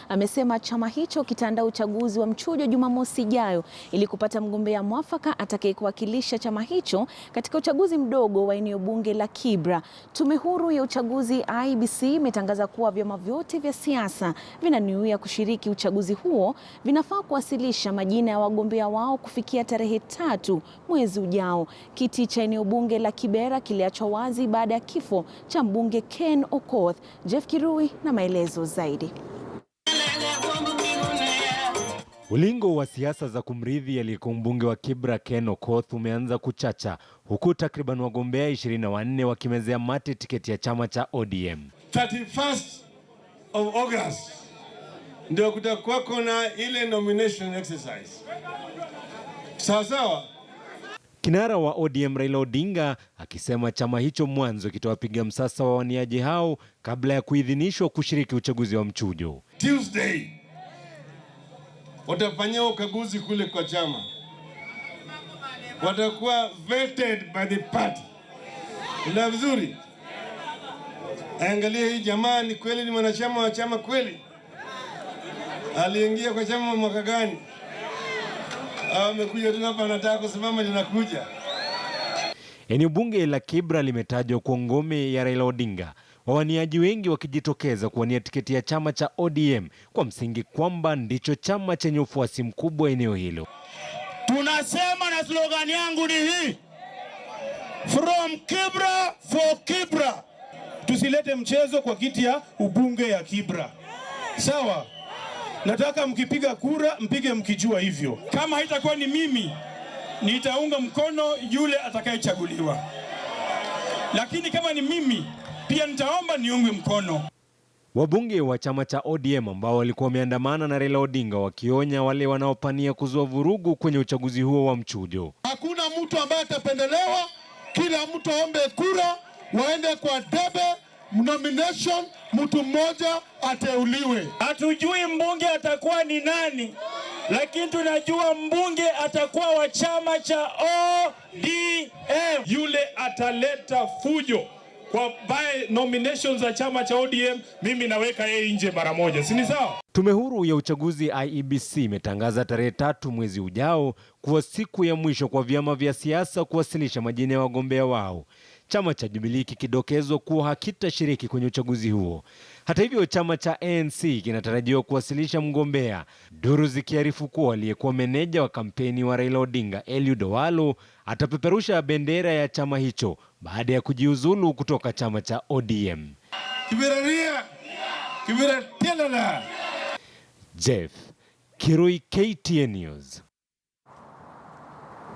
amesema chama hicho kitaandaa uchaguzi wa mchujo Jumamosi ijayo ili kupata mgombea mwafaka atakayekuwakilisha chama hicho katika uchaguzi mdogo wa eneo bunge la Kibra. Tume huru ya uchaguzi IEBC imetangaza kuwa vyama vyote vya siasa vinanuia kushiriki uchaguzi huo vinafaa kuwasilisha majina ya wagombea wao kufikia tarehe 3 mwezi ujao. Kiti cha eneo bunge la Kibra kiliachwa wazi baada ya kifo cha mbunge Ken Okoth. Jeff Kirui na maelezo zaidi. Ulingo wa siasa za kumrithi aliyekuwa mbunge wa Kibra Ken Okoth umeanza kuchacha, huku takriban wagombea 24 wakimezea mate tiketi ya chama cha ODM. 31st of August ndio kutakuwa na ile nomination exercise. Sawa. Kinara wa ODM Raila Odinga akisema chama hicho mwanzo kitawapiga msasa wa waniaji hao kabla ya kuidhinishwa kushiriki uchaguzi wa mchujo. Tuesday watafanya ukaguzi kule kwa chama. Watakuwa vetted by the party. Ndio vizuri. Angalia hii jamaa ni kweli ni mwanachama wa chama kweli? Aliingia kwa chama mwaka gani? Amekuja tu hapa anataka kusimama linakuja. Eneo bunge la Kibra limetajwa kwa ngome ya Raila Odinga, wawaniaji wengi wakijitokeza kuwania tiketi ya chama cha ODM kwa msingi kwamba ndicho chama chenye ufuasi mkubwa eneo hilo. Tunasema na slogan yangu ni hii: from Kibra for Kibra. Tusilete mchezo kwa kiti ya ubunge ya Kibra. Sawa? Nataka mkipiga kura mpige mkijua hivyo. Kama haitakuwa ni mimi, nitaunga mkono yule atakayechaguliwa. Lakini kama ni mimi, pia nitaomba niungwe mkono. Wabunge wa chama cha ODM ambao walikuwa wameandamana na Raila Odinga wakionya wale wanaopania kuzua vurugu kwenye uchaguzi huo wa mchujo. Hakuna mtu ambaye atapendelewa, kila mtu aombe kura, waende kwa debe, nomination, mtu mmoja ateuliwe. Hatujui mbunge atakuwa ni nani, lakini tunajua mbunge atakuwa wa chama cha ODM. Yule ataleta fujo kwa by nominations za chama cha ODM, mimi naweka yeye nje mara moja. Si ni sawa? Tume huru ya uchaguzi IEBC imetangaza tarehe 3 mwezi ujao kuwa siku ya mwisho kwa vyama vya siasa kuwasilisha majina ya wagombea wao. Chama cha Jubilee kikidokezwa kuwa hakitashiriki kwenye uchaguzi huo. Hata hivyo, chama cha ANC kinatarajiwa kuwasilisha mgombea, duru zikiarifu kuwa aliyekuwa meneja wa kampeni wa Raila Odinga Eliud Owalo atapeperusha bendera ya chama hicho baada ya kujiuzulu kutoka chama cha ODM. Kibra tena. Jeff Kirui, KTN News.